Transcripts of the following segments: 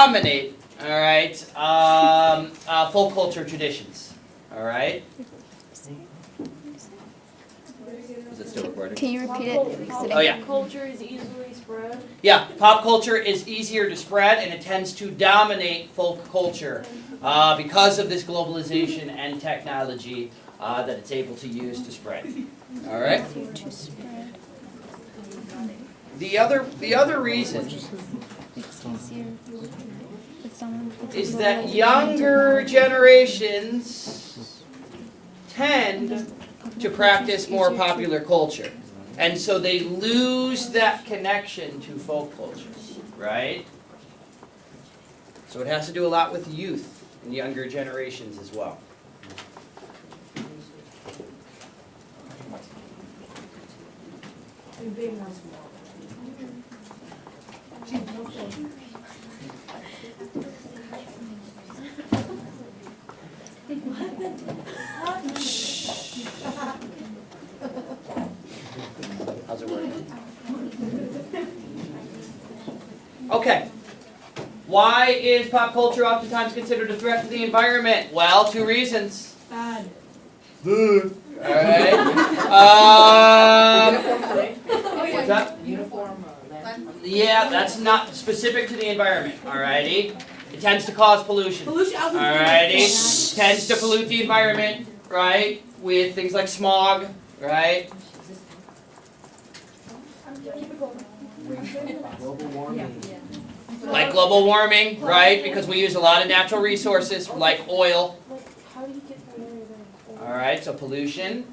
dominate, all right, folk culture traditions, all right? Is it still recording? Can you repeat it? Oh, yeah. Pop culture is easily spread. Yeah, pop culture is easier to spread, and it tends to dominate folk culture because of this globalization and technology that it's able to use to spread. All right. The other reason is that younger generations tend to practice more popular culture. And so they lose that connection to folk culture, right? So it has to do a lot with youth and younger generations as well. How's it working? Okay. Why is pop culture oftentimes considered a threat to the environment? Well, two reasons. Bad. Alright. What's that? Uniform. Yeah, that's not specific to the environment. Alrighty. It tends to cause pollution. Alrighty. Tends to pollute the environment, right? With things like smog, right? Global warming. Like global warming, right? Because we use a lot of natural resources like oil. Alright, so pollution.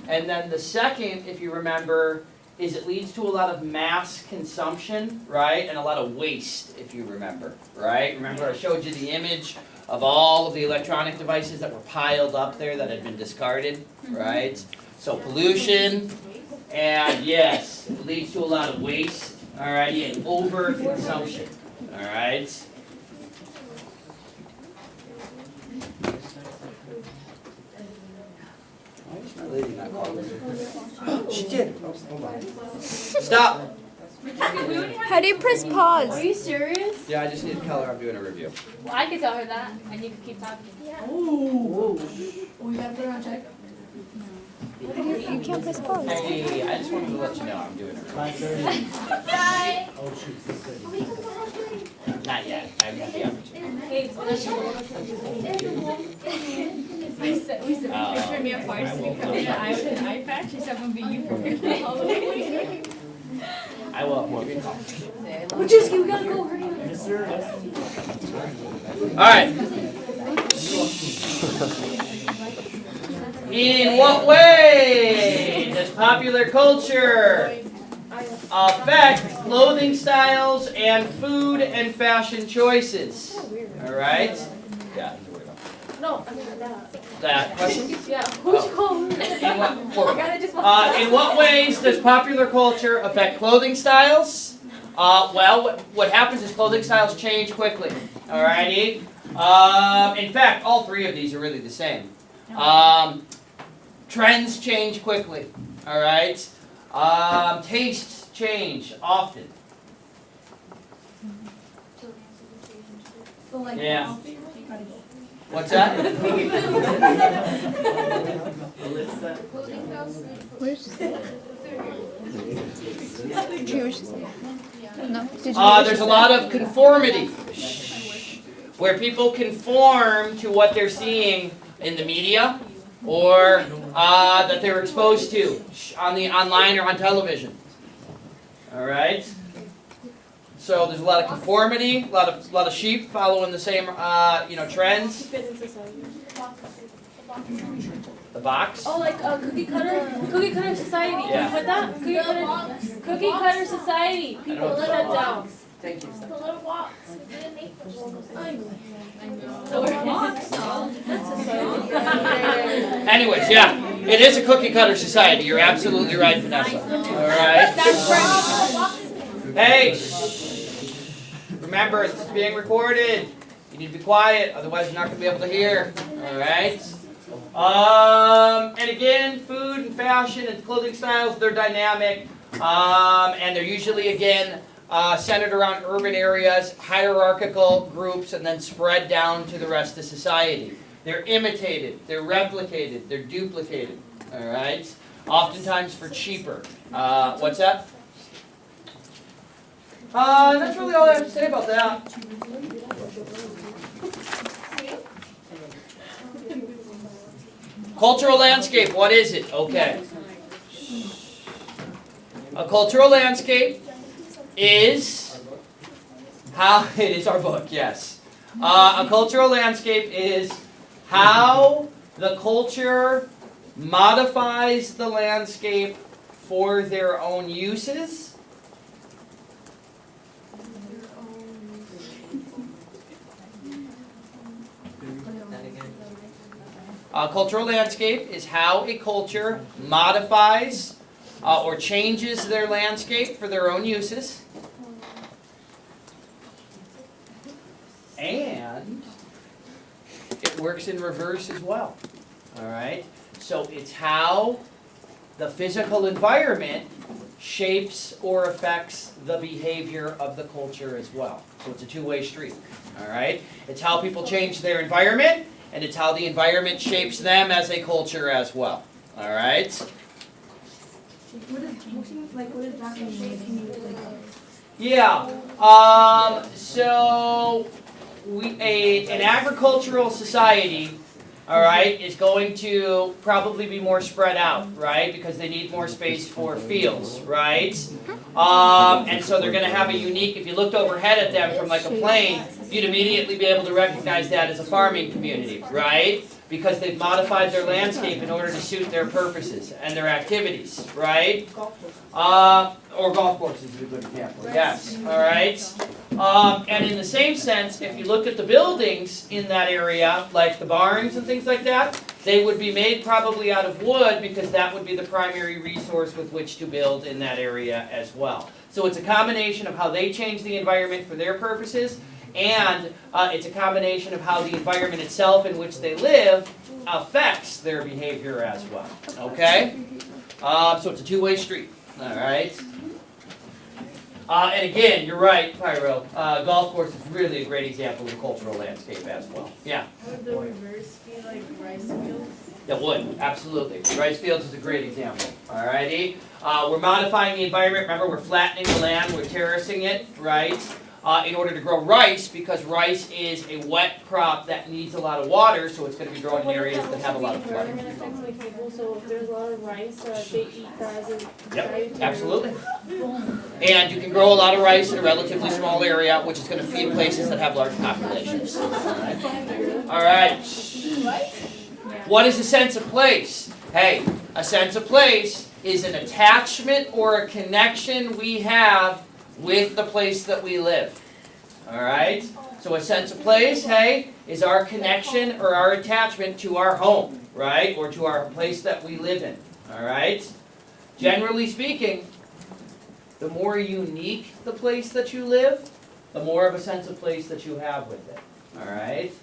And then the second, if you remember, is it leads to a lot of mass consumption, right? And a lot of waste, if you remember, right? Remember I showed you the image of all of the electronic devices that were piled up there that had been discarded, right? So pollution, and yes, it leads to a lot of waste, alrighty, and overconsumption, alright? Why is my lady not calling me? She did. Oh, hold on. Stop. How do you press pause? Are you serious? Yeah, I just need to tell her I'm doing a review. Well, I could tell her that, and you could keep talking. We gotta put her on check. You can't press pause. Hey, I just wanted to let you know I'm doing a review. 5:30. Oh, shoot. Not yet. I haven't had the opportunity. Hey, we said picture me a varsity coming to I with an eye patch. She said I'm gonna be you for all the way. I will. Give me a call. We gotta go hurry up. Yes, sir. All right. In what way does popular culture affect clothing styles and food and fashion choices? All right. Yeah. No, I mean that. That question. Yeah. Who's calling? In what ways does popular culture affect clothing styles? Well, what happens is clothing styles change quickly. Alrighty. In fact, all three of these are really the same. Trends change quickly. All right. Tastes change often. Yeah. What's that? There's a lot of conformity, where people conform to what they're seeing in the media or that they're exposed to on the online or on television. All right. So there's a lot of conformity, a lot of sheep following the same trends. The box. Oh, like cookie cutter society. Yeah. Put that cookie cutter society. People let that down. Thank you. The little box. We didn't make the The little box. That's society. Anyways, yeah, it is a cookie cutter society. You're absolutely right, Vanessa. All right. Hey, remember, this is being recorded. You need to be quiet, otherwise you're not going to be able to hear. All right. And again, food and fashion and clothing styles, they're dynamic. And they're usually, again, centered around urban areas, hierarchical groups, and then spread down to the rest of society. They're imitated, they're replicated, they're duplicated, all right? Oftentimes for cheaper. What's that? That's really all I have to say about that. Cultural landscape, what is it? Okay. A cultural landscape is how, it is our book, yes. A cultural landscape is how the culture modifies the landscape for their own uses. A cultural landscape is how a culture modifies or changes their landscape for their own uses. And it works in reverse as well. All right? So it's how the physical environment shapes or affects the behavior of the culture as well. So it's a two-way street. All right? It's how people change their environment, and it's how the environment shapes them as a culture as well. All right? What does that mean? Yeah. So an agricultural society, all right, is going to probably be more spread out, right? Because they need more space for fields, right? And so they're going to have a unique, if you looked overhead at them from like a plane, you'd immediately be able to recognize that as a farming community, right? Because they've modified their landscape in order to suit their purposes and their activities, right? Or golf courses is a good example, yes, all right? And in the same sense, if you look at the buildings in that area, like the barns and things like that, they would be made probably out of wood because that would be the primary resource with which to build in that area as well. So it's a combination of how they change the environment for their purposes, and it's a combination of how the environment itself in which they live affects their behavior as well, okay? So it's a two-way street, all right? And again, you're right, Pyro. Golf course is really a great example of a cultural landscape as well. Yeah? Would the reverse be like rice fields? It would, absolutely. Rice fields is a great example. Alrighty? We're modifying the environment. Remember, we're flattening the land, we're terracing it, right? In order to grow rice, because rice is a wet crop that needs a lot of water, so it's going to be grown in areas that have a lot of flooding. So if there's a lot of rice, they eat that as a Yep, absolutely. And you can grow a lot of rice in a relatively small area, which is going to feed places that have large populations. All right. What is a sense of place? Hey, a sense of place is an attachment or a connection we have with the place that we live. All right? So a sense of place, hey, is our connection or our attachment to our home, right? Or to our place that we live in. All right? Generally speaking, the more unique the place that you live, the more of a sense of place that you have with it. All right?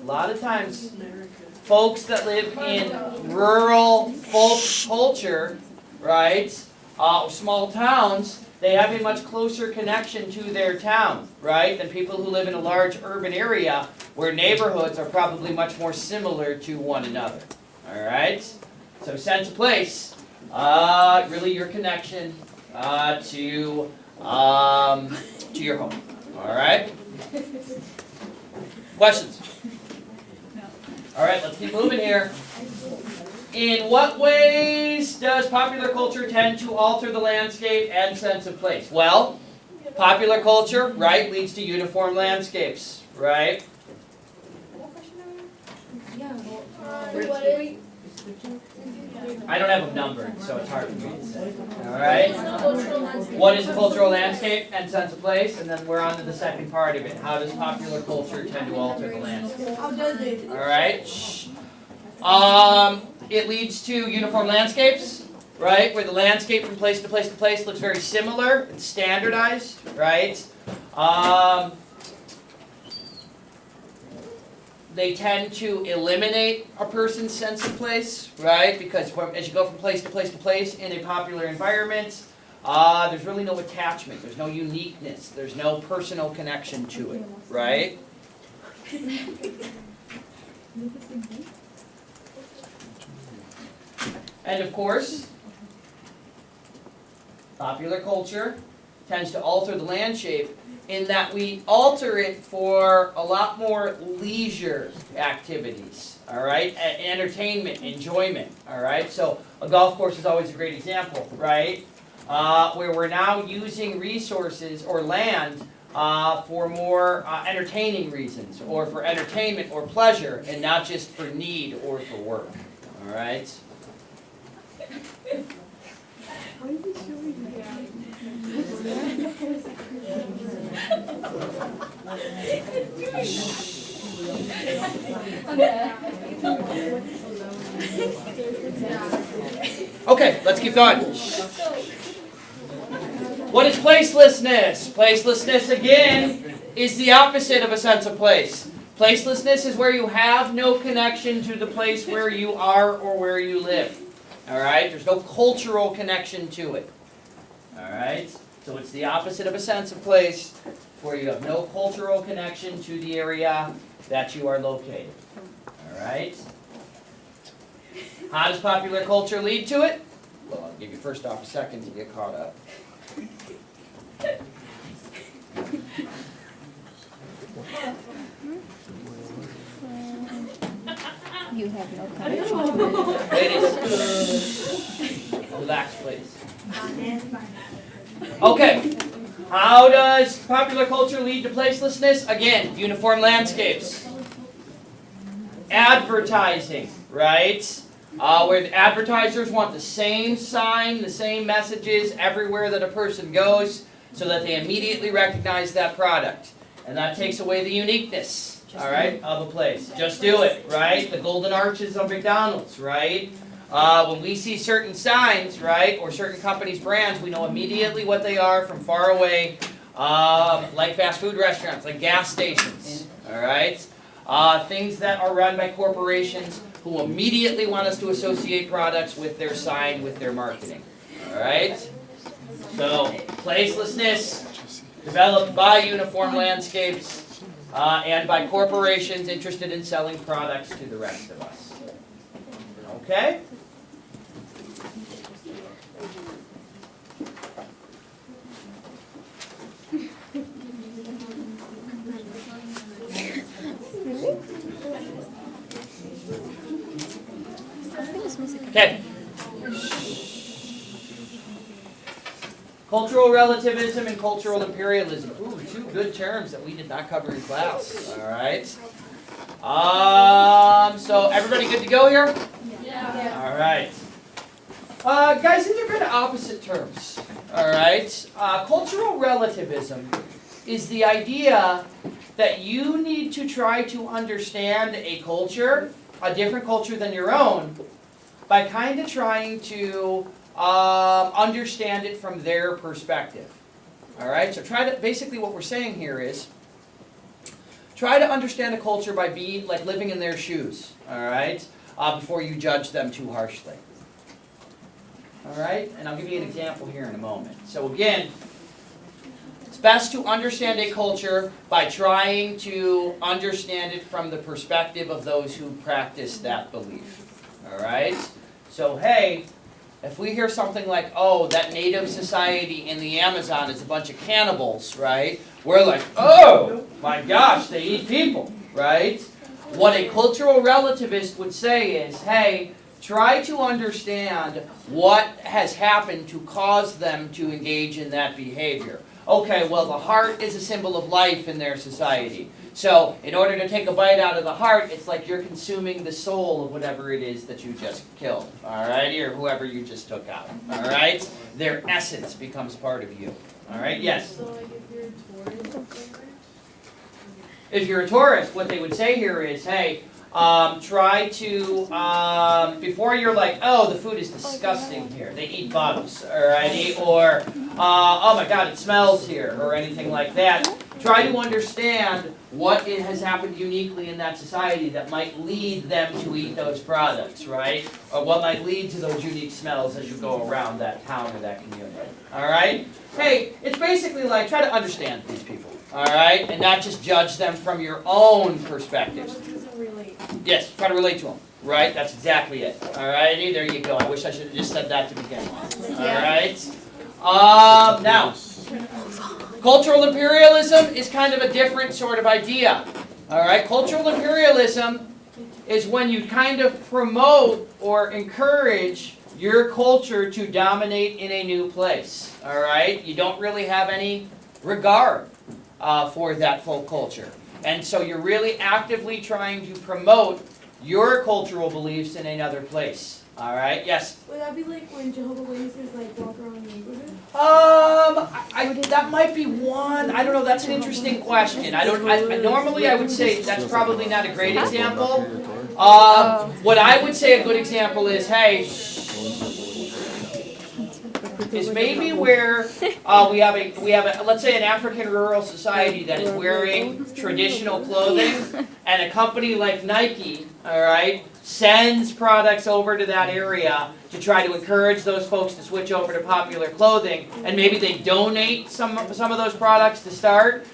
A lot of times, folks that live in rural folk culture, right, small towns, they have a much closer connection to their town, right, than people who live in a large urban area where neighborhoods are probably much more similar to one another. All right? So sense of place, really your connection to your home. All right? Questions? All right, let's keep moving here. In what ways does popular culture tend to alter the landscape and sense of place? Well, popular culture, right, leads to uniform landscapes, right? I don't have them numbered, so it's hard for me to say. All right? What is a cultural landscape and sense of place? And then we're on to the second part of it. How does popular culture tend to alter the landscape? How does it? All right? It leads to uniform landscapes, right? Where the landscape from place to place to place looks very similar. It's standardized, right? They tend to eliminate a person's sense of place, right? Because as you go from place to place to place in a popular environment, there's really no attachment, there's no uniqueness, there's no personal connection to it, right? And of course, popular culture tends to alter the landscape in that we alter it for a lot more leisure activities, all right? Entertainment, enjoyment, all right? So a golf course is always a great example, right? Where we're now using resources or land for more entertaining reasons, or for entertainment or pleasure, and not just for need or for work, all right? Okay, let's keep going. What is placelessness? Placelessness, again, is the opposite of a sense of place. Placelessness is where you have no connection to the place where you are or where you live. All right? There's no cultural connection to it. All right? So it's the opposite of a sense of place, where you have no cultural connection to the area that you are located. All right? How does popular culture lead to it? Well, I'll give you first off a second to get caught up. You have no connection. Ladies, relax, please. Okay. How does popular culture lead to placelessness? Again, uniform landscapes. Advertising, right? Where the advertisers want the same sign, the same messages everywhere that a person goes, so that they immediately recognize that product. And that takes away the uniqueness, all right, of a place. Just do it, right? The golden arches of McDonald's, right? When we see certain signs, right, or certain companies' brands, we know immediately what they are from far away, like fast food restaurants, like gas stations, all right? Things that are run by corporations who immediately want us to associate products with their sign, with their marketing, all right? So, placelessness developed by uniform landscapes and by corporations interested in selling products to the rest of us. Okay? Okay. Cultural relativism and cultural imperialism. Ooh, two good terms that we did not cover in class. All right. So everybody good to go here? Yeah. All right. Guys, these are kind of opposite terms. All right. Cultural relativism is the idea that you need to try to understand a culture, a different culture than your own, by kind of trying to understand it from their perspective. All right, so basically what we're saying here is, try to understand a culture by being, like living in their shoes, all right, before you judge them too harshly. All right, and I'll give you an example here in a moment. So again, it's best to understand a culture by trying to understand it from the perspective of those who practice that belief. All right? So, hey, if we hear something like, oh, that native society in the Amazon is a bunch of cannibals, right? We're like, oh, my gosh, they eat people, right? What a cultural relativist would say is, hey, try to understand what has happened to cause them to engage in that behavior. Okay, well, the heart is a symbol of life in their society. So, in order to take a bite out of the heart, it's like you're consuming the soul of whatever it is that you just killed, all right, or whoever you just took out, all right? Their essence becomes part of you, all right? Yes? So, like, if you're a tourist, if you're a tourist, what they would say here is, hey, try to, before you're like, oh, the food is disgusting here, they eat bugs, alrighty, or, oh my god, it smells here, or anything like that, try to understand what it has happened uniquely in that society that might lead them to eat those products, right? Or what might lead to those unique smells as you go around that town or that community. All right? Hey, it's basically like try to understand these people, all right? And not just judge them from your own perspectives. Yes, try to relate to them, right? That's exactly it. All righty, there you go. I wish I should have just said that to begin with. All right? Now, cultural imperialism is kind of a different sort of idea. All right? Cultural imperialism is when you kind of promote or encourage your culture to dominate in a new place. All right? You don't really have any regard for that full culture. And so you're really actively trying to promote your cultural beliefs in another place. All right? Yes? Would that be like when Jehovah's Witnesses like walk around the neighborhood? That might be one. I don't know. That's an interesting question. Normally I would say that's probably not a great example. What I would say a good example is, hey, is maybe where we have a let's say an African rural society that is wearing traditional clothing, and a company like Nike, all right, sends products over to that area to try to encourage those folks to switch over to popular clothing, and maybe they donate some of those products to start.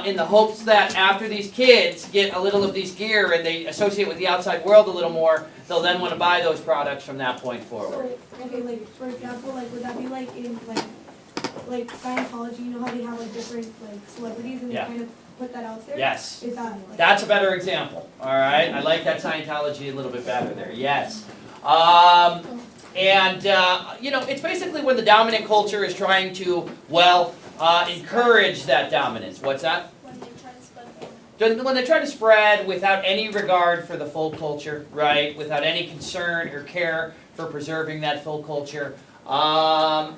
In the hopes that after these kids get a little of these gear and they associate with the outside world a little more, they'll then want to buy those products from that point forward. So, okay, like for example, like would that be like in like Scientology? You know how they have like different like celebrities and they kind of put that out there? Yes. Is that like That's a better example. All right, I like that Scientology a little bit better there. Yes. It's basically when the dominant culture is trying to, encourage that dominance. What's that? When they try to spread. When they try to spread without any regard for the full culture, right? Without any concern or care for preserving that full culture,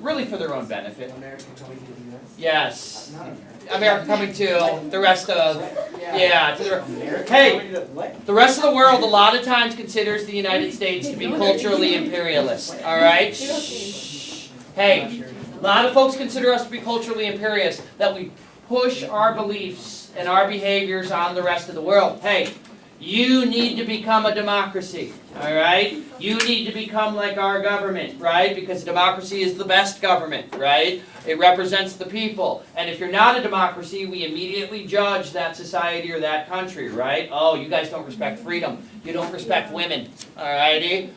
really for their own benefit. American coming to the U.S.? Yes. Not America coming to the rest of, America Hey, coming to what? the rest of the world a lot of times considers the United States to be culturally imperialist. All right? Shh. Hey, a lot of folks consider us to be culturally imperialist, that we push our beliefs and our behaviors on the rest of the world. Hey, you need to become a democracy, all right? You need to become like our government, right? Because democracy is the best government, right? It represents the people. And if you're not a democracy, we immediately judge that society or that country, right? Oh, you guys don't respect freedom. You don't respect women, all righty?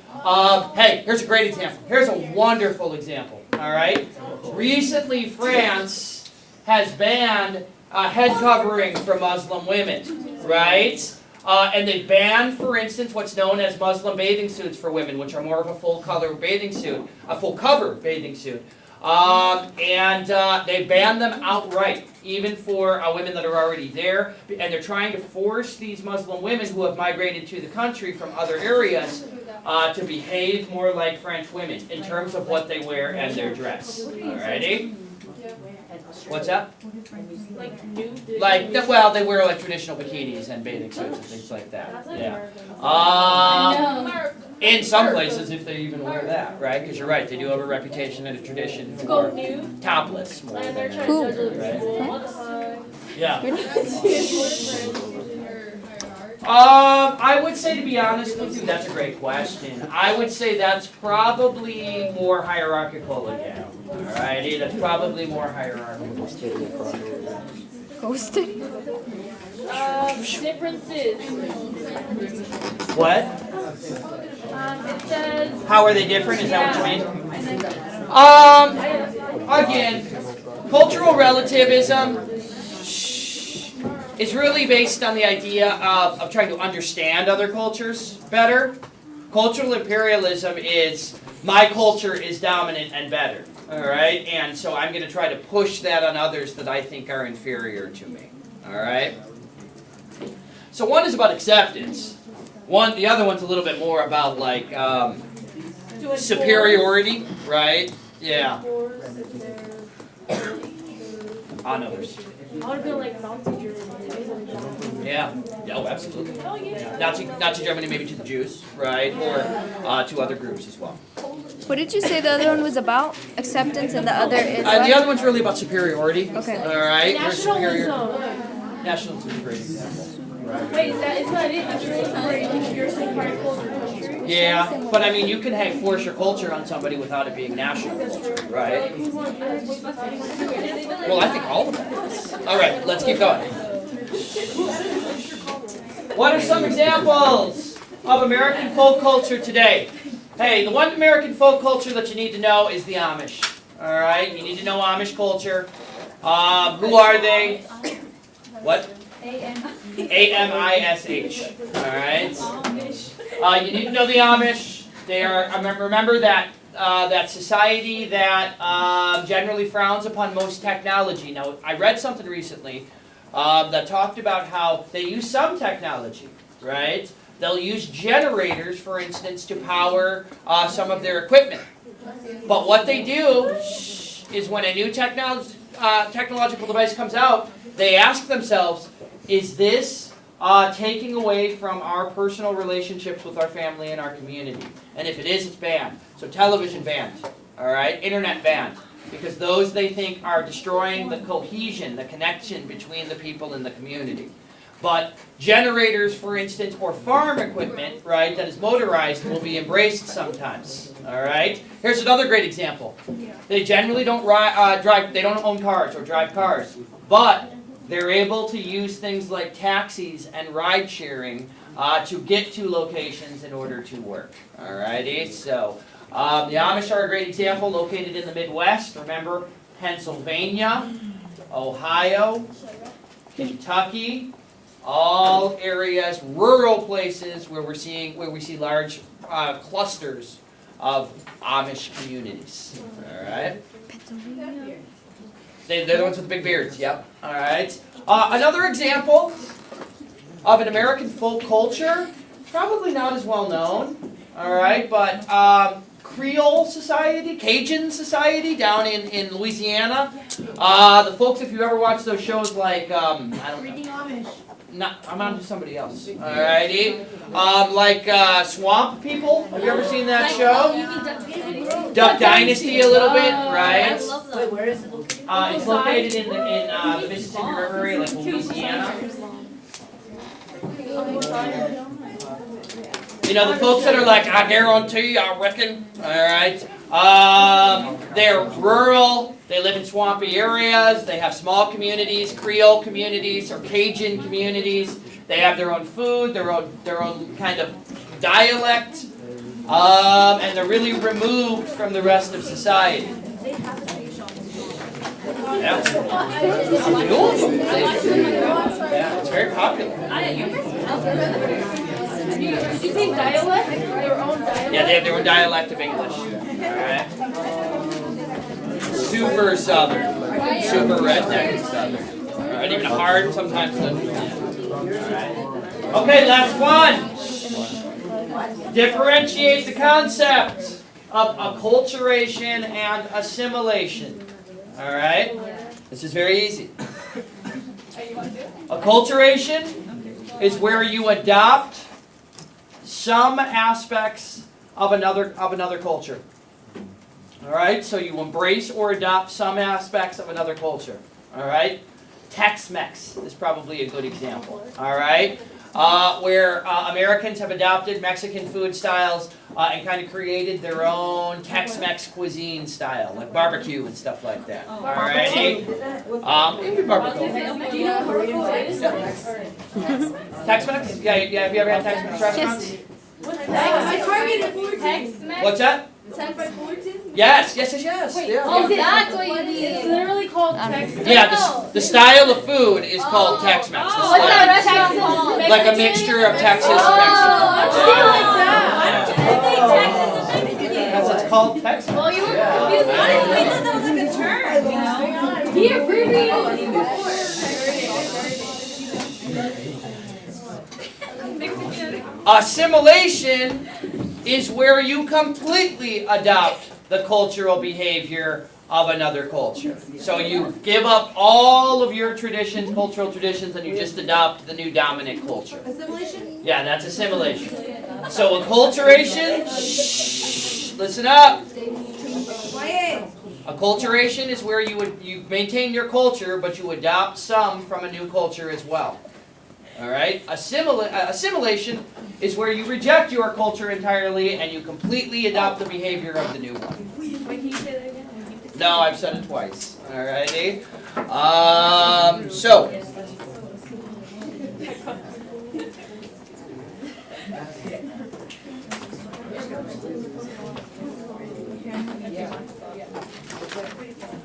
Hey, here's a great example. Here's a wonderful example, all right? Recently, France has banned head covering for Muslim women, right? And they banned, for instance, what's known as Muslim bathing suits for women, which are more of a full cover bathing suit. They banned them outright, even for women that are already there. And they're trying to force these Muslim women who have migrated to the country from other areas to behave more like French women in terms of what they wear and their dress. Alrighty? What's that? Like nude. They wear like traditional bikinis and bathing suits and things like that. Yeah. In some places, if they even wear that, right? Because you're right, they do have a reputation and a tradition Go for nude. topless more And they're than trying to right? judge Yeah. Hierarchy. I would say, to be honest with you, that's a great question. I would say that's probably more hierarchical again. Alrighty, that's probably more hierarchical. Ghosted? differences. What? It says. How are they different? Is that what you mean? Again, cultural relativism is really based on the idea of trying to understand other cultures better. Cultural imperialism is my culture is dominant and better. Alright? And so I'm going to try to push that on others that I think are inferior to me. Alright? So one is about acceptance. The other one's a little bit more about like superiority, right? Yeah. On others. I want to feel like Nazi Germany. Yeah. Oh, absolutely. Oh, yeah. Nazi Germany, maybe to the Jews, right? Or to other groups as well. What did you say the other one was about? Acceptance, and the other is The other one's really about superiority. Okay. All right. We're superior. Nationalism. Nationalism is a great example. Wait, is that it? You're saying part culture. Yeah, but I mean, you can force your culture on somebody without it being national, right? Well, I think all of them. All right, let's keep going. What are some examples of American folk culture today? Hey, the one American folk culture that you need to know is the Amish. All right, you need to know Amish culture. Who are they? What? A-M-I-S-H. All right. You need to know the Amish. They are. Remember that that society that generally frowns upon most technology. Now, I read something recently that talked about how they use some technology, right? They'll use generators, for instance, to power some of their equipment. But what they do is when a new technological device comes out, they ask themselves, is this taking away from our personal relationships with our family and our community? And if it is, it's banned. So television banned, all right? Internet banned. Because those they think are destroying the cohesion, the connection between the people in the community. But generators, for instance, or farm equipment, right, that is motorized will be embraced sometimes. All right. Here's another great example. They generally don't drive. They don't own cars or drive cars, but they're able to use things like taxis and ride sharing to get to locations in order to work. All righty. So the Amish are a great example, located in the Midwest. Remember, Pennsylvania, Ohio, Kentucky. All areas, rural places where we see large clusters of Amish communities. All right. They're the ones with the big beards. Yep. All right. Another example of an American folk culture, probably not as well known. All right, but Creole society, Cajun society down in Louisiana. The folks, if you ever watched those shows like I don't know. I'm on to somebody else. Alrighty. Like Swamp People. Have you ever seen that show? Duck Dynasty a little bit, right? Wait, where is it located? It's located in the Mississippi River area, like Louisiana. You know, the folks that are like, I guarantee, I reckon. Alright. They're rural. They live in swampy areas. They have small communities, Creole communities, or Cajun communities. They have their own food, their own kind of dialect, and they're really removed from the rest of society. Yeah. Yeah, it's very popular. Did you say dialect? Their own dialect? Yeah, they have their own dialect of English. Alright. Super southern. Super redneck southern. Alright, even hard sometimes. Alright. Okay, last one. Differentiate the concept of acculturation and assimilation. Alright? This is very easy. Acculturation is where you adopt some aspects of another culture. All right, so you embrace or adopt some aspects of another culture. All right, Tex-Mex is probably a good example. All right, where Americans have adopted Mexican food styles and kind of created their own Tex-Mex cuisine style, like barbecue and stuff like that. All righty, maybe barbecue. Do you know Tex-Mex? Yeah. Have you ever had Tex-Mex restaurants? What's Tex-Mex? What's that? Fullerton? Yes. Yeah. Oh, that's what you mean. It's literally called Tex-Mex. Yeah, the style of food is called Tex-Mex. It's What's that restaurant called? like a mixture of Texas and Oh, Mexico. I like that. Yeah. Because it's called Tex-Mex. Well, you were confused. Honestly, I thought that was like a term, you know? He abbreviated it before. Assimilation is where you completely adopt the cultural behavior of another culture. So you give up all of your traditions, cultural traditions, and you just adopt the new dominant culture. Assimilation? Yeah, that's assimilation. So acculturation, listen up. Quiet. Acculturation is where you maintain your culture, but you adopt some from a new culture as well. All right. Assimilation is where you reject your culture entirely and you completely adopt the behavior of the new one. Wait, can you say that again? No, I've said it twice. All righty. So.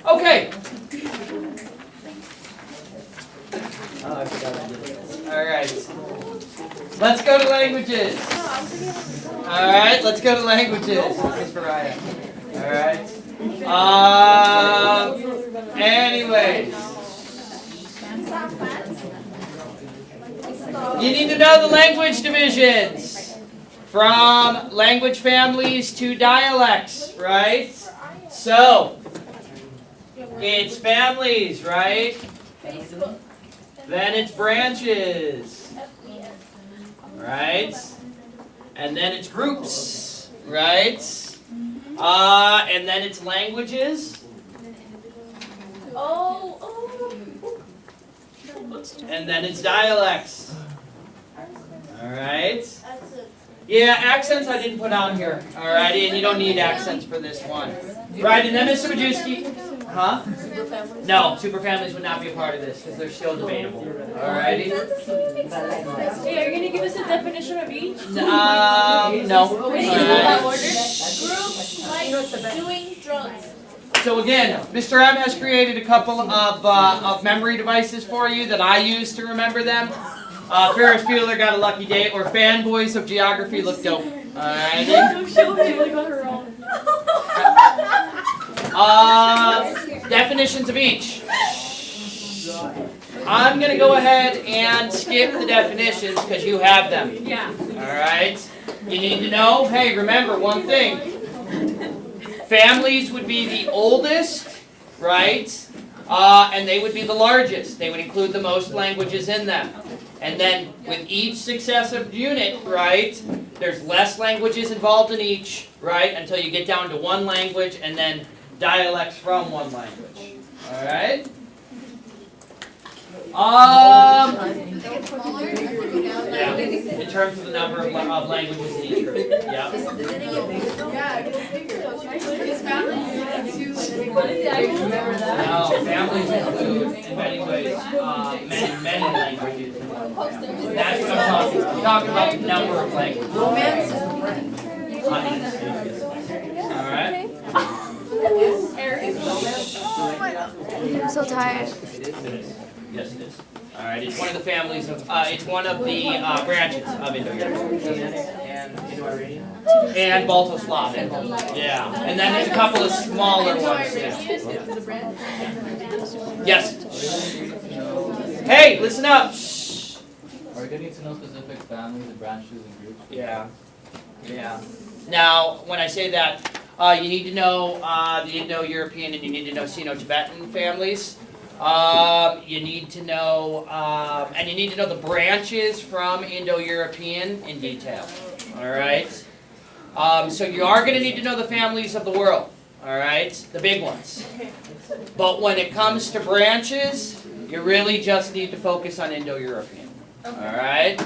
Okay. All right. Let's go to languages. All right, let's go to languages. This is for Ryan. All right. Anyways. You need to know the language divisions. From language families to dialects, right? So, it's families, right? Then it's branches, right? And then it's groups, right? And then it's languages. And then it's dialects. All right? Yeah, accents I didn't put on here. Alrighty, and you don't need accents for this one. Right, and then Mr. Majewski. Huh? No, superfamilies would not be a part of this because they're still debatable. Alrighty? Hey, are you gonna give us a definition of each? No. Alright. Groups like doing drugs. So again, Mr. M has created a couple of memory devices for you that I use to remember them. Ferris Bueller got a lucky day, or fanboys of geography look dope. Alright. Definitions of each. I'm going to go ahead and skip the definitions because you have them. Yeah. Alright. You need to know, hey, remember one thing. Families would be the oldest, right? And they would be the largest. They would include the most languages in them. And then with each successive unit, right, there's less languages involved in each, right, until you get down to one language and then dialects from one language. All right? Yeah, in terms of the number of languages in each group. Yeah. No, families include, in many ways, many languages. That's what I'm talking about. I'm talking about the number of languages. Alright? I'm so tired. Yes, it is. Alright, it's one of the families of, it's one of the branches of Indo-European. And Balto-Slavic. Yeah. And then there's a couple of smaller ones. Yeah. Yes. Hey, listen up. Shh. Are we getting to know specific families and branches and groups? Yeah. Yeah. Now, when I say that, you need to know the Indo-European and you need to know Sino-Tibetan families. You need to know, and you need to know the branches from Indo-European in detail. All right. So you are going to need to know the families of the world. All right, the big ones. But when it comes to branches, you really just need to focus on Indo-European. All right.